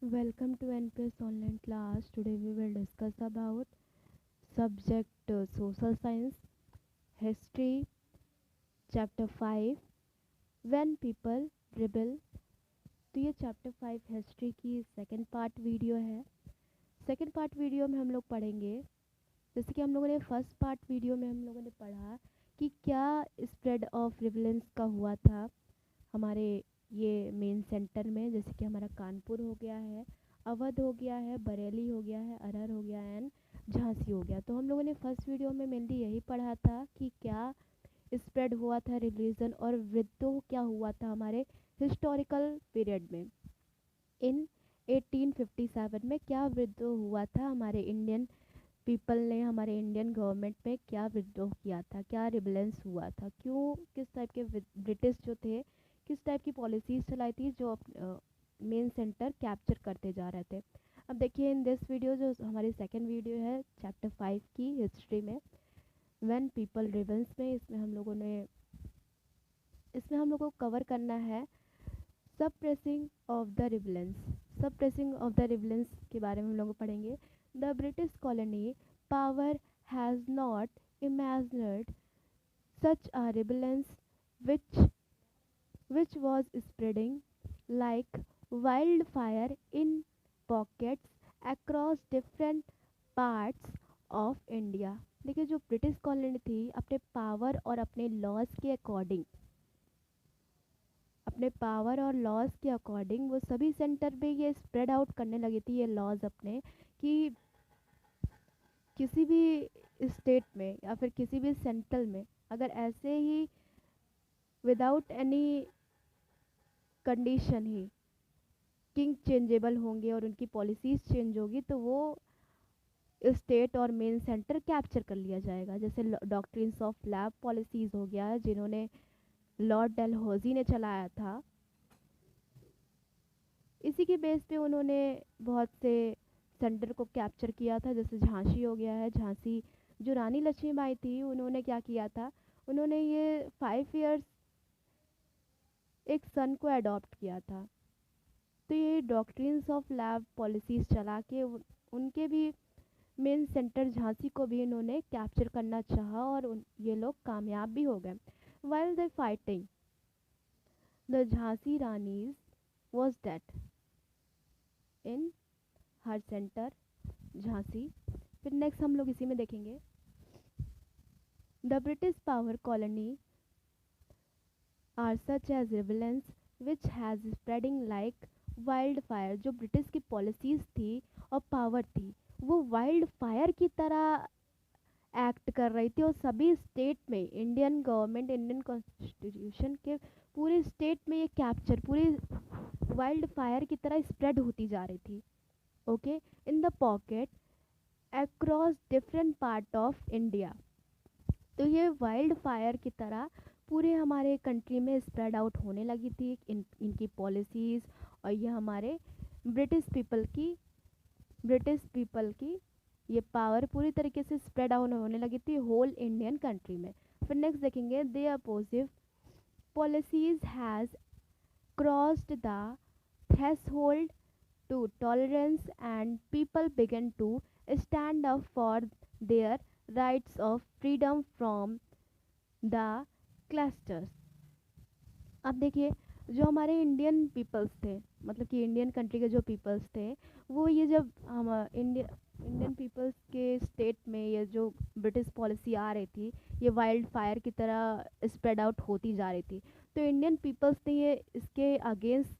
Welcome to NPS online class. Today we will discuss about subject social science, history, chapter 5 when people rebel. तो ये chapter 5 history की second part video है। Second part video में हम लोग पढ़ेंगे, जैसे कि हम लोगों ने फर्स्ट पार्ट वीडियो में हम लोगों ने पढ़ा कि क्या स्प्रेड ऑफ रिविलेंस का हुआ था हमारे ये मेन सेंटर में, जैसे कि हमारा कानपुर हो गया है, अवध हो गया है, बरेली हो गया है, अरहर हो गया एंड झांसी हो गया। तो हम लोगों ने फर्स्ट वीडियो में मेनली यही पढ़ा था कि क्या स्प्रेड हुआ था रिलीजन और विद्रोह क्या हुआ था हमारे हिस्टोरिकल पीरियड में। इन 1857 में क्या विद्रोह हुआ था, हमारे इंडियन पीपल ने, हमारे इंडियन गवर्नमेंट में क्या विद्रोह किया था, क्या रिबलेंस हुआ था, क्यों, किस टाइप के ब्रिटिश जो थे किस टाइप की पॉलिसीज़ चलाई थी जो मेन सेंटर कैप्चर करते जा रहे थे। अब देखिए इन दिस वीडियो, जो हमारी सेकंड वीडियो है चैप्टर 5 की हिस्ट्री में, व्हेन पीपल रिबल्स में, इसमें हम लोगों को कवर करना है suppressing of the rebellions. Suppressing of the rebellions के बारे में हम लोग पढ़ेंगे। The British colony power has not imagined such a rebellion which which was spreading like wildfire in pockets across different parts of India। देखिए जो British colony थी अपने पावर और अपने पावर और लॉज के अकॉर्डिंग वो सभी सेंटर पे ये स्प्रेड आउट करने लगी थी ये लॉज अपने, कि किसी भी स्टेट में या फिर किसी भी सेंट्रल में अगर ऐसे ही विदाउट एनी कंडीशन ही किंग चेंजेबल होंगे और उनकी पॉलिसीज़ चेंज होगी तो वो स्टेट और मेन सेंटर कैप्चर कर लिया जाएगा। जैसे डॉक्ट्रिन्स ऑफ लैब पॉलिसीज़ हो गया, जिन्होंने लॉर्ड डलहौजी ने चलाया था। इसी के बेस पे उन्होंने बहुत से सेंटर को कैप्चर किया था, जैसे झांसी हो गया है। झांसी जो रानी लक्ष्मीबाई थी उन्होंने क्या किया था, उन्होंने ये 5 इयर्स एक सन को अडॉप्ट किया था। तो ये डॉक्ट्रिन्स ऑफ लैब पॉलिसीज़ चला के उनके भी मेन सेंटर झांसी को भी इन्होंने कैप्चर करना चाहा और ये लोग कामयाब भी हो गए। While the fighting the Jhansi Rani's was dead in her centre Jhansi. फिर नेक्स्ट हम लोग इसी में देखेंगे the British power colony are such as rebellions which has spreading like wild fire. जो ब्रिटिश की पॉलिसीज़ थी और पावर थी वो वाइल्ड फायर की तरह एक्ट कर रही थी और सभी स्टेट में इंडियन गवर्नमेंट, इंडियन कॉन्स्टिट्यूशन के पूरे स्टेट में ये कैप्चर पूरी वाइल्ड फायर की तरह स्प्रेड होती जा रही थी। Okay, in the pocket across different part of India. तो ये वाइल्ड फायर की तरह पूरे हमारे कंट्री में स्प्रेड आउट होने लगी थी इनकी पॉलिसीज़। और ये हमारे ब्रिटिश पीपल की ये पावर पूरी तरीके से स्प्रेड आउट होने लगी थी होल इंडियन कंट्री में। फिर नेक्स्ट देखेंगे they oppressive policies has crossed the threshold to tolerance and people began to stand up for their rights of freedom from the clusters। अब देखिए जो हमारे इंडियन पीपल्स थे, मतलब कि इंडियन कंट्री के जो पीपल्स थे, वो ये जब हम इंडियन पीपल्स के स्टेट में ये जो ब्रिटिश पॉलिसी आ रही थी ये वाइल्ड फायर की तरह स्प्रेड आउट होती जा रही थी, तो इंडियन पीपल्स ने ये इसके अगेंस्ट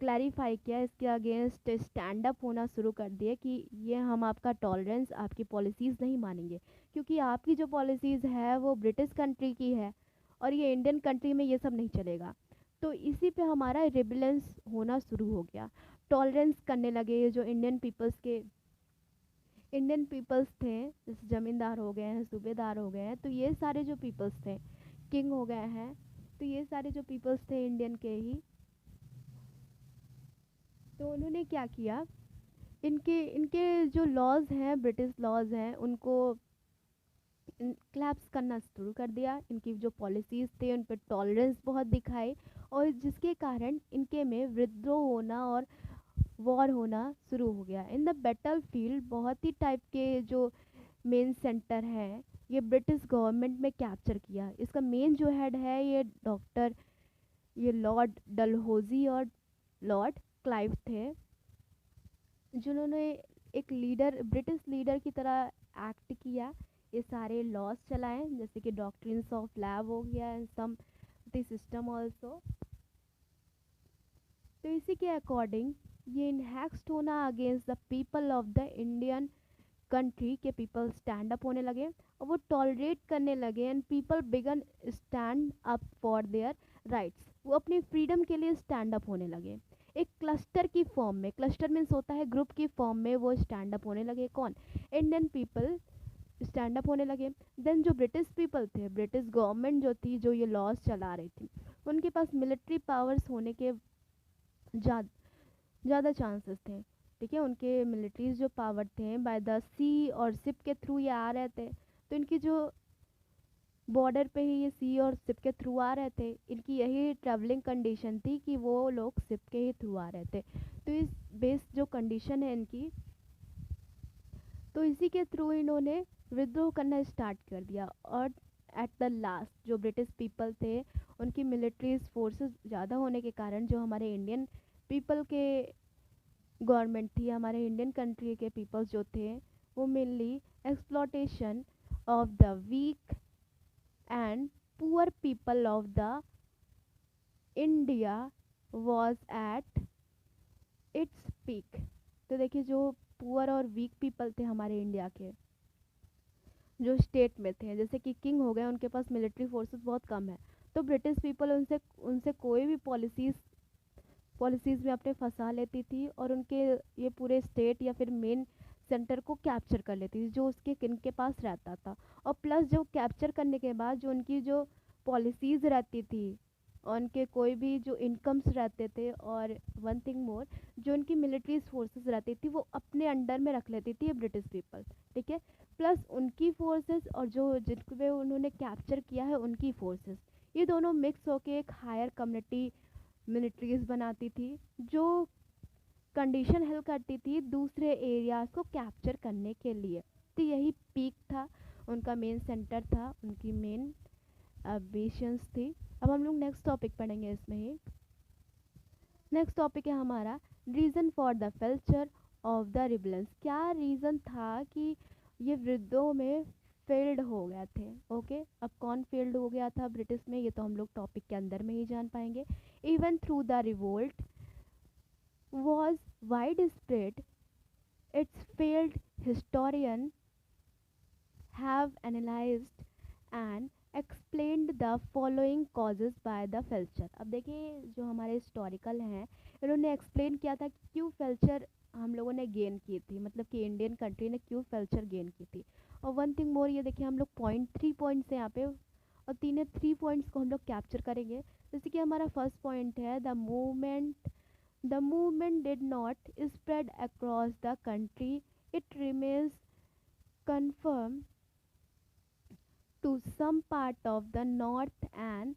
क्लैरिफाई किया, इसके अगेंस्ट स्टैंड अप होना शुरू कर दिया कि ये हम आपका टॉलरेंस, आपकी पॉलिसीज़ नहीं मानेंगे, क्योंकि आपकी जो पॉलिसीज़ है वो ब्रिटिश कंट्री की है और ये इंडियन कंट्री में ये सब नहीं चलेगा। तो इसी पे हमारा रिबेलेंस होना शुरू हो गया, टॉलरेंस करने लगे। ये जो इंडियन पीपल्स थे, जैसे ज़मींदार हो गए हैं, सूबेदार हो गए हैं, तो ये सारे जो पीपल्स थे, किंग हो गए हैं, तो ये सारे जो पीपल्स थे इंडियन के ही, तो उन्होंने क्या किया, इनके इनके जो लॉज हैं, ब्रिटिश लॉज हैं, उनको क्लैप्स करना शुरू कर दिया। इनकी जो पॉलिसीज़ थे उन पर टॉलरेंस बहुत दिखाई और जिसके कारण इनके में विद्रोह होना और वॉर होना शुरू हो गया। इन द बैटल फील्ड बहुत ही टाइप के जो मेन सेंटर है ये ब्रिटिश गवर्नमेंट में कैप्चर किया। इसका मेन जो हेड है ये लॉर्ड डलहौजी और लॉर्ड क्लाइव थे, जिन्होंने एक लीडर ब्रिटिश लीडर की तरह एक्ट किया। ये सारे लॉज चलाए जैसे कि डॉक्ट्रिन्स ऑफ लैब हो गया and some the system also. तो इसी के अकॉर्डिंग ये इनहैक्स्ट होना against the people of the Indian country के पीपल स्टैंड अप होने लगे और वो टॉलरेट करने लगे and people began stand up for their rights. वो अपनी फ्रीडम के लिए स्टैंड अप होने लगे। एक क्लस्टर की फॉर्म में, क्लस्टर मीन्स होता है ग्रुप की फॉर्म में, वो स्टैंड अप होने लगे। कौन? इंडियन पीपल स्टैंड अप होने लगे। देन जो ब्रिटिश पीपल थे, ब्रिटिश गवर्नमेंट जो थी, जो ये लॉज चला रही थी, उनके पास मिलिट्री पावर्स होने के ज़्यादा चांसेस थे। ठीक है, उनके मिलिट्रीज जो पावर थे बाय द सी और शिप के थ्रू ये आ रहे थे। तो इनकी जो बॉर्डर पे ही ये सी और शिप के थ्रू आ रहे थे, इनकी यही ट्रैवलिंग कंडीशन थी कि वो लोग शिप के ही थ्रू आ रहे थे। तो इस बेस जो कंडीशन है इनकी, तो इसी के थ्रू इन्होंने विद्रोह करना स्टार्ट कर दिया। और एट द लास्ट जो ब्रिटिश पीपल थे, उनकी मिलिट्रीज फोर्सेस ज़्यादा होने के कारण जो हमारे इंडियन पीपल के गवर्नमेंट थी, हमारे इंडियन कंट्री के पीपल्स जो थे, वो mainly exploitation of the weak and poor people of the India was at its peak. तो देखिए, जो पुअर और वीक पीपल थे हमारे इंडिया के, जो स्टेट में थे, जैसे कि किंग हो गए, उनके पास मिलिट्री फोर्सेस बहुत कम है, तो ब्रिटिश पीपल उनसे उनसे कोई भी पॉलिसीज़ में अपने फंसा लेती थी और उनके ये पूरे स्टेट या फिर मेन सेंटर को कैप्चर कर लेती थी, जो उसके किन के पास रहता था। और प्लस जो कैप्चर करने के बाद जो उनकी जो पॉलिसीज़ रहती थी, और उनके कोई भी जो इनकम्स रहते थे, और वन थिंग मोर, जो उनकी मिलिट्री फोर्सेस रहती थी वो अपने अंडर में रख लेती थी ये ब्रिटिश पीपल। ठीक है, प्लस उनकी फोर्सेस और जो जिनको उन्होंने कैप्चर किया है उनकी फोर्सेस, ये दोनों मिक्स होके एक हायर कम्युनिटी मिलिट्रीज बनाती थी, जो कंडीशन हेल्प करती थी दूसरे एरियाज को कैप्चर करने के लिए। तो यही पीक था, उनका मेन सेंटर था, उनकी मेन एम्बिशंस थी। अब हम लोग नेक्स्ट टॉपिक पढ़ेंगे इसमें ही। नेक्स्ट टॉपिक है हमारा reason for the failure of the rebellions. क्या रीज़न था कि ये विद्रोह में फेल्ड हो गए थे? ओके, अब कौन फेल्ड हो गया था ब्रिटिश में, ये तो हम लोग टॉपिक के अंदर में ही जान पाएंगे। Even through the revolt was widespread, its failed historian have analyzed and explained the following causes by the फेल्चर। अब देखिए, जो हमारे हिस्टोरिकल हैं, इन्होंने एक्सप्लेन किया था कि क्यों फेल्चर हम लोगों ने गेन की थी, मतलब कि इंडियन कंट्री ने क्यों फेल्चर गेन की थी। और वन थिंग मोर, ये देखिए हम लोग थ्री पॉइंट्स हैं यहाँ पे, और तीन थ्री पॉइंट्स को हम लोग कैप्चर करेंगे। जैसे कि हमारा फर्स्ट पॉइंट है the movement did not spread across the country. It remains confined to some part of the north and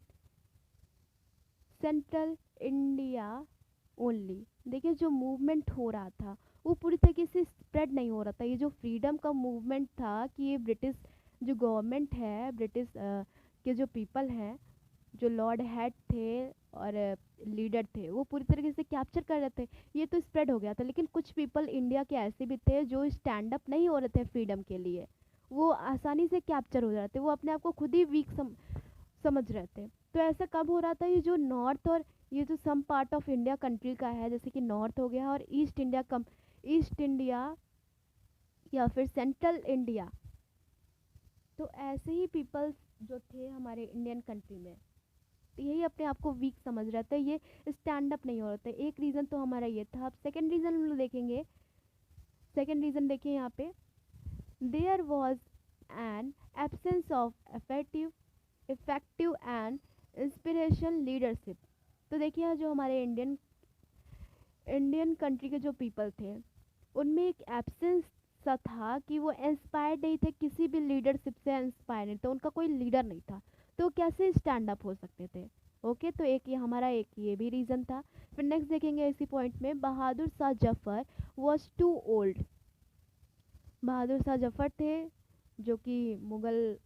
central India only। देखिए, जो मूवमेंट हो रहा था वो पूरी तरीके से स्प्रेड नहीं हो रहा था। ये जो फ्रीडम का मूवमेंट था कि ये ब्रिटिश जो गवर्नमेंट है, ब्रिटिश के जो पीपल हैं, जो लॉर्ड हेड थे और लीडर थे, वो पूरी तरीके से कैप्चर कर रहे थे, ये तो स्प्रेड हो गया था। लेकिन कुछ पीपल इंडिया के ऐसे भी थे जो स्टैंड अप नहीं हो रहे थे फ्रीडम के लिए, वो आसानी से कैप्चर हो जाते, वो अपने आप को खुद ही वीक समझ रहे थे। तो ऐसा कब हो रहा था? ये जो नॉर्थ और ये जो some part of India country का है, जैसे कि नॉर्थ हो गया और ईस्ट इंडिया या फिर सेंट्रल इंडिया, तो ऐसे ही पीपल्स जो थे हमारे इंडियन कंट्री में, यही अपने आप को वीक समझ रहे थे, ये स्टैंड अप नहीं हो रहा था। एक रीज़न तो हमारा ये था। अब सेकंड रीज़न हम लोग देखेंगे। सेकंड रीज़न देखिए यहाँ पे, there was an absence of effective and inspiration leadership. तो देखिए, जो हमारे इंडियन कंट्री के जो पीपल थे, उनमें एक एब्सेंस सा था कि वो इंस्पायर्ड नहीं थे, किसी भी लीडरशिप से इंस्पायर नहीं था, उनका कोई लीडर नहीं था, तो कैसे स्टैंड अप हो सकते थे? ओके, तो एक ये हमारा एक ये भी रीज़न था। फिर नेक्स्ट देखेंगे इसी पॉइंट में, Bahadur Shah Zafar was too old. Bahadur Shah Zafar थे जो कि मुग़ल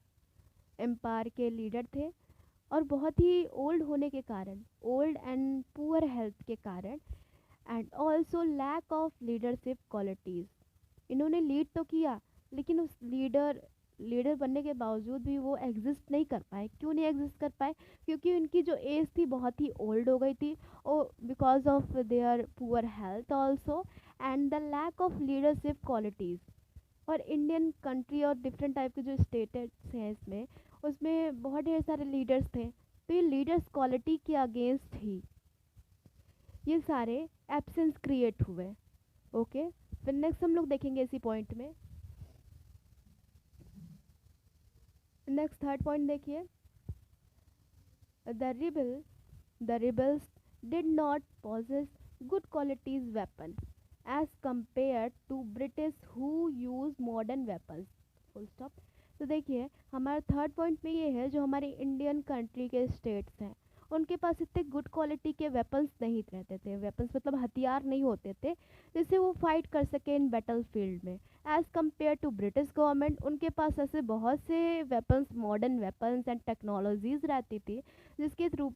एम्पायर के लीडर थे, और बहुत ही ओल्ड होने के कारण, ओल्ड एंड पुअर हेल्थ के कारण, and also lack of leadership qualities. इन्होंने लीड तो किया, लेकिन उस लीडर बनने के बावजूद भी वो एग्जिस्ट नहीं कर पाए। क्यों नहीं एग्जिस्ट कर पाए? क्योंकि उनकी जो एज थी बहुत ही ओल्ड हो गई थी, और because of their poor health also, and the lack of leadership qualities. और इंडियन कंट्री और डिफरेंट टाइप के जो स्टेट्स हैं इसमें, उसमें बहुत ढेर सारे लीडर्स थे, तो ये लीडर्स क्वालिटी के अगेंस्ट ही ये सारे एब्सेंस क्रिएट हुए। ओके, फिर नेक्स्ट हम लोग देखेंगे इसी पॉइंट में। नेक्स्ट थर्ड पॉइंट देखिए, the rebel the rebels did not possess good qualities weapon as compared to British who use modern weapons, full stop. तो देखिए, हमारा थर्ड पॉइंट में ये है, जो हमारे इंडियन कंट्री के स्टेट्स हैं, उनके पास इतने गुड क्वालिटी के वेपन्स नहीं रहते थे। वेपन्स मतलब हथियार नहीं होते थे जिससे वो फाइट कर सके इन बैटल फील्ड में। As compare to British government, उनके पास ऐसे बहुत से weapons, modern weapons and technologies रहती थी जिसके थ्रू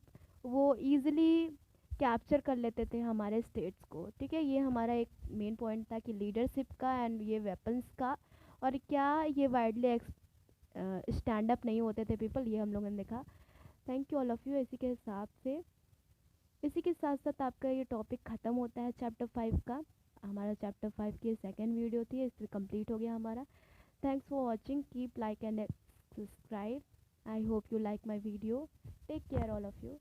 वो ईज़िली कैप्चर कर लेते थे हमारे स्टेट्स को। ठीक है, ये हमारा एक मेन पॉइंट था कि लीडरशिप का एंड ये वेपन्स का, और क्या ये वाइडली स्टैंड अप नहीं होते थे पीपल, ये हम लोगों ने देखा। Thank you all of you. इसी के साथ साथ आपका ये टॉपिक ख़त्म होता है चैप्टर 5 का। हमारा चैप्टर 5 की सेकेंड वीडियो थी, इसमें कंप्लीट हो गया हमारा। Thanks for watching, keep like and subscribe. I hope you like my video. Take care all of you.